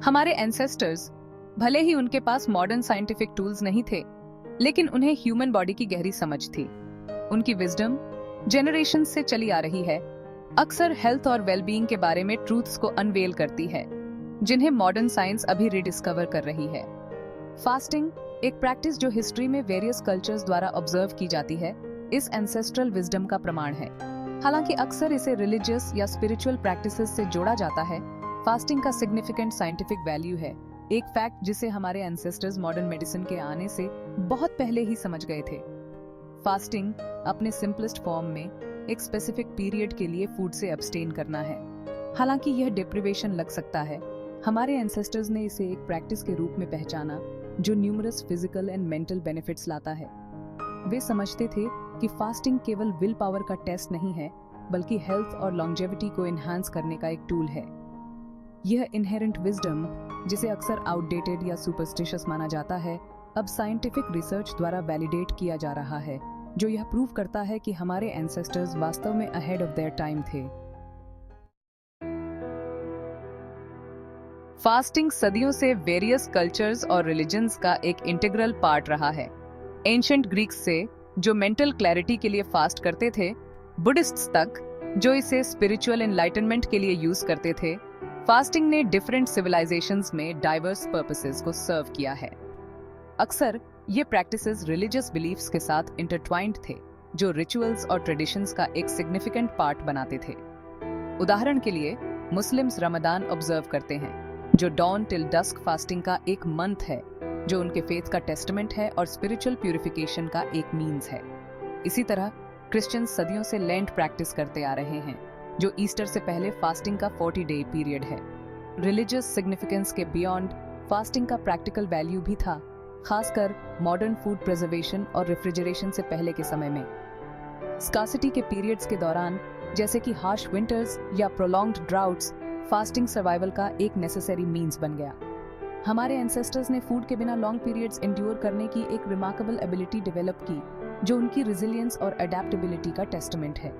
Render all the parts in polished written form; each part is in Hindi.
हमारे एंसेस्टर्स, भले ही उनके पास मॉडर्न साइंटिफिक टूल्स नहीं थे, लेकिन उन्हें ह्यूमन बॉडी की गहरी समझ थी। उनकी विजडम जनरेशन से चली आ रही है, अक्सर हेल्थ और वेलबीइंग के बारे में ट्रूथ्स को अनवेल करती है, जिन्हें मॉडर्न साइंस अभी रिडिस्कवर कर रही है। फास्टिंग, एक प्रैक्टिस जो हिस्ट्री में वेरियस कल्चर्स द्वारा ऑब्जर्व की जाती है, इस एंसेस्ट्रल विजडम का प्रमाण है। हालांकि अक्सर इसे रिलीजियस या स्पिरिचुअल प्रैक्टिसेस से जोड़ा जाता है, फास्टिंग का सिग्निफिकेंट साइंटिफिक वैल्यू है, एक फैक्ट जिसे हमारे एंसेस्टर्स मॉडर्न मेडिसिन के आने से बहुत पहले ही समझ गए थे। फास्टिंग अपने सिंपलेस्ट फॉर्म में एक स्पेसिफिक पीरियड के लिए फूड से अब्सटेन करना है। हालांकि यह डिप्रिवेशन लग सकता है, हमारे एंसेस्टर्स ने इसे एक प्रैक्टिस के रूप में पहचाना जो numerous physical and mental benefits लाता है। वे समझते थे कि फास्टिंग केवल विल पावर का टेस्ट नहीं है, बल्कि हेल्थ और लॉन्जेविटी को एनहांस करने का एक टूल है। यह इनहेरेंट विजडम, जिसे अक्सर आउटडेटेड या सुपरस्टिशियस माना जाता है, अब साइंटिफिक रिसर्च द्वारा वैलिडेट किया जा रहा है, जो यह प्रूव करता है कि हमारे एंसेस्टर्स वास्तव में अहेड ऑफ देयर टाइम थे। फास्टिंग सदियों से वेरियस कल्चर्स और रिलीजन्स का एक इंटीग्रल पार्ट रहा है। एंशिएंट ग्रीक्स से, जो मेंटल क्लैरिटी के लिए फास्ट करते थे, बुद्धिस्ट्स तक, जो इसे स्पिरिचुअल एनलाइटनमेंट के लिए यूज करते थे, फास्टिंग ने डिफरेंट सिविलाइजेशंस में डाइवर्स पर्पसेस को सर्व किया है। अक्सर ये प्रैक्टिसेस रिलीजियस बिलीफ्स के साथ इंटरट्वाइंड थे, जो रिचुअल्स और ट्रेडिशंस का एक सिग्निफिकेंट पार्ट बनाते थे। उदाहरण के लिए, मुस्लिम्स रमदान ऑब्जर्व करते हैं, जो डॉन टिल डस्क फास्टिंग का एक मंथ है, जो उनके फेथ का टेस्टमेंट है और स्पिरिचुअल प्यूरिफिकेशन का एक मीन्स है। इसी तरह क्रिश्चियन सदियों से लेंट प्रैक्टिस करते आ रहे हैं, जो ईस्टर से पहले फास्टिंग का 40 डे पीरियड है। रिलीजियस सिग्निफिकेंस के बियॉन्ड फास्टिंग का प्रैक्टिकल वैल्यू भी था, खासकर मॉडर्न फूड प्रिजर्वेशन और रेफ्रिजरेशन से पहले के समय में। स्कार्सिटी के पीरियड्स के दौरान, जैसे कि हार्श विंटर्स या प्रोलॉन्ग्ड ड्राउट्स, फास्टिंग सर्वाइवल का एक नेसेसरी मीन्स बन गया। हमारे एंसेस्टर्स ने फूड के बिना लॉन्ग पीरियड्स एंड्योर करने की एक रिमार्केबल एबिलिटी डेवलप की, जो उनकी रेजिलियंस और अडेप्टेबिलिटी का टेस्टमेंट है।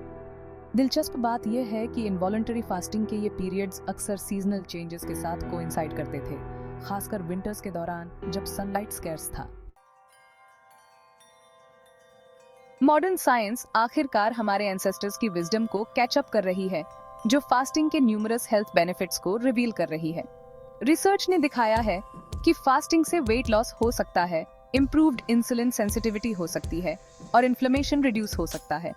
दिलचस्प बात यह है कि इनवॉलंटरी फास्टिंग के ये पीरियड्स अक्सर सीजनल चेंजेस के साथ कोइंसाइड करते थे, खासकर विंटर्स के दौरान जब सनलाइट स्कैर्स था। मॉडर्न साइंस आखिरकार हमारे एंसेस्टर्स की विजडम को कैच अप कर रही है, जो फास्टिंग के न्यूमरस हेल्थ बेनिफिट्स को रिवील कर रही है। रिसर्च ने दिखाया है कि फास्टिंग से वेट लॉस हो सकता है, इंप्रूव्ड इंसुलिन सेंसिटिविटी हो सकती है और इन्फ्लेमेशन रिड्यूस हो सकता है।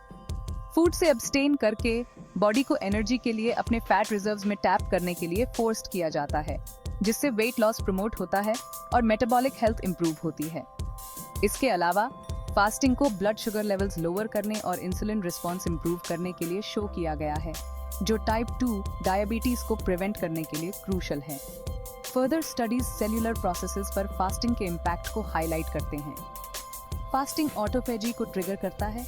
फूड से अब्सटेन करके बॉडी को एनर्जी के लिए अपने फैट रिजर्व्स में टैप करने के लिए फोर्स्ड किया जाता है, जिससे वेट लॉस प्रमोट होता है और मेटाबॉलिक हेल्थ इंप्रूव होती है। इसके अलावा फास्टिंग को ब्लड शुगर लेवल्स लोअर करने और इंसुलिन रिस्पॉन्स इंप्रूव करने के लिए शो किया गया है, जो टाइप 2 डायबिटीज को प्रिवेंट करने के लिए क्रूशल है। फर्दर स्टडीज सेल्यूलर प्रोसेसेस पर फास्टिंग के इम्पैक्ट को हाईलाइट करते हैं। फास्टिंग ऑटोफेजी को ट्रिगर करता है,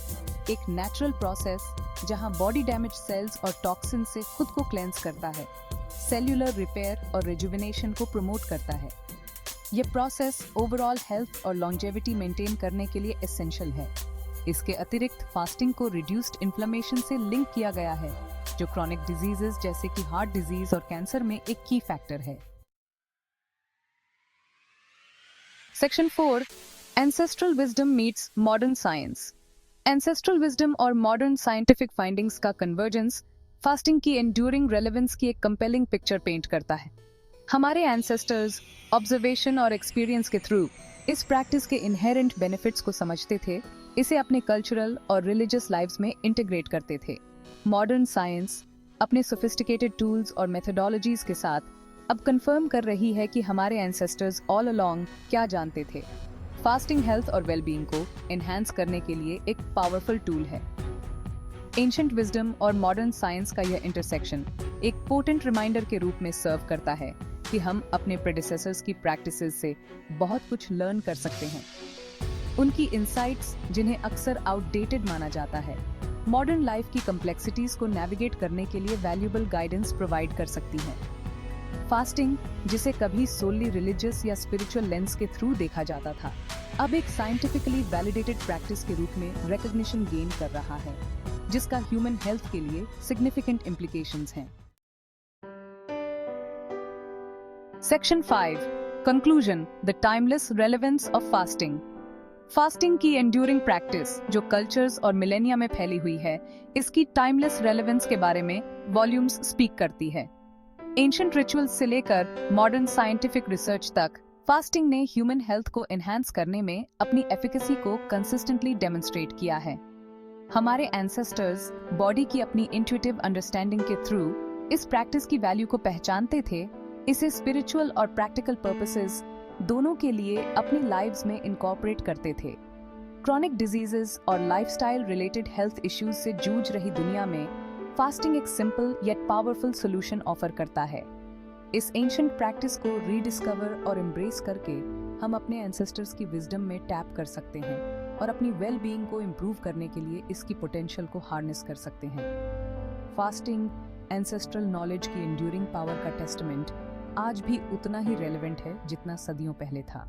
एक नेचुरल प्रोसेस जहां बॉडी डैमेज सेल्स और टॉक्सिन से खुद को क्लेंस करता है, सेल्यूलर रिपेयर और रिजुविनेशन को प्रमोट करता है। यह प्रोसेस ओवरऑल हेल्थ और लॉन्जेविटी मेंटेन करने के लिए एसेंशियल है। इसके अतिरिक्त फास्टिंग को रिड्यूस्ड इन्फ्लेमेशन से लिंक किया गया है, जो क्रॉनिक डिजीजेस जैसे कि हार्ट डिजीज और कैंसर में एक की फैक्टर है। Section 4, ancestral wisdom meets modern science. Ancestral wisdom और मॉडर्न साइंटिफिक फाइंडिंग्स का कन्वर्जेंस फास्टिंग की एंड्यूरिंग रेलेवेंस की एक कंपेलिंग पिक्चर पेंट करता है। हमारे एंसेस्टर्स ऑब्जर्वेशन और एक्सपीरियंस के थ्रू इस प्रैक्टिस के इनहेरेंट बेनिफिट्स को समझते थे, इसे अपने कल्चरल और रिलीजियस लाइव्स में इंटीग्रेट करते थे। मॉडर्न साइंस अपने सोफिस्टिकेटेड टूल्स और मेथोडोलॉजीज के साथ अब कंफर्म कर रही है कि हमारे एंसेस्टर्स ऑल अलोंग क्या जानते थे। फास्टिंग हेल्थ और वेलबीइंग को एनहांस करने के लिए एक पावरफुल टूल है। एंशिएंट विजडम और मॉडर्न साइंस का यह इंटरसेक्शन एक पोटेंट रिमाइंडर के रूप में सर्व करता है कि हम अपने प्रेडिसेसर्स की प्रैक्टिसेस से बहुत कुछ लर्न कर सकते हैं। उनकी इंसाइट्स, जिन्हें अक्सर आउटडेटेड माना जाता है, मॉडर्न लाइफ की कम्प्लेक्सिटीज को नेविगेट करने के लिए वैल्यूएबल गाइडेंस प्रोवाइड कर सकती हैं। फास्टिंग, जिसे कभी सोली रिलीजियस या स्पिरिचुअल लेंस के थ्रू देखा जाता था, अब एक साइंटिफिकली वैलिडेटेड प्रैक्टिस के रूप में रिकॉग्निशन गेन कर रहा है, जिसका ह्यूमन हेल्थ के लिए सिग्निफिकेंट इम्प्लीकेशंस हैं। Section 5 conclusion, the timeless relevance of fasting. Fasting की एंड्यूरिंग प्रैक्टिस जो कल्चर्स और मिलेनिया में फैली हुई है, इसकी टाइमलेस रेलेवेंस के बारे में वॉल्यूम्स स्पीक करती है। एंशिएंट रिचुअल्स से लेकर मॉडर्न साइंटिफिक रिसर्च तक फास्टिंग ने ह्यूमन हेल्थ को एनहांस करने में अपनी एफिकेसी को कंसिस्टेंटली डेमोन्स्ट्रेट किया है। हमारे एंसेस्टर्स बॉडी की अपनी इंट्यूटिव अंडरस्टैंडिंग के थ्रू इस प्रैक्टिस की वैल्यू को पहचानते थे, इसे स्पिरिचुअल और प्रैक्टिकल पर्पसेस दोनों के लिए अपनी लाइव्स में इनकॉर्पोरेट करते थे। क्रॉनिक डिजीजेस और लाइफस्टाइल रिलेटेड हेल्थ इश्यूज से जूझ रही दुनिया में फास्टिंग एक simple yet powerful solution offer करता है। इस एंशिएंट प्रैक्टिस को रीडिस्कवर और एम्ब्रेस करके हम अपने एंसेस्टर्स की विजडम में टैप कर सकते हैं और अपनी वेल बीइंग को इम्प्रूव करने के लिए इसकी पोटेंशियल को हार्नेस कर सकते हैं। फास्टिंग एंसेस्ट्रल नॉलेज की एंड्यूरिंग पावर का टेस्टमेंट आज भी उतना ही रेलेवेंट है जितना सदियों पहले था।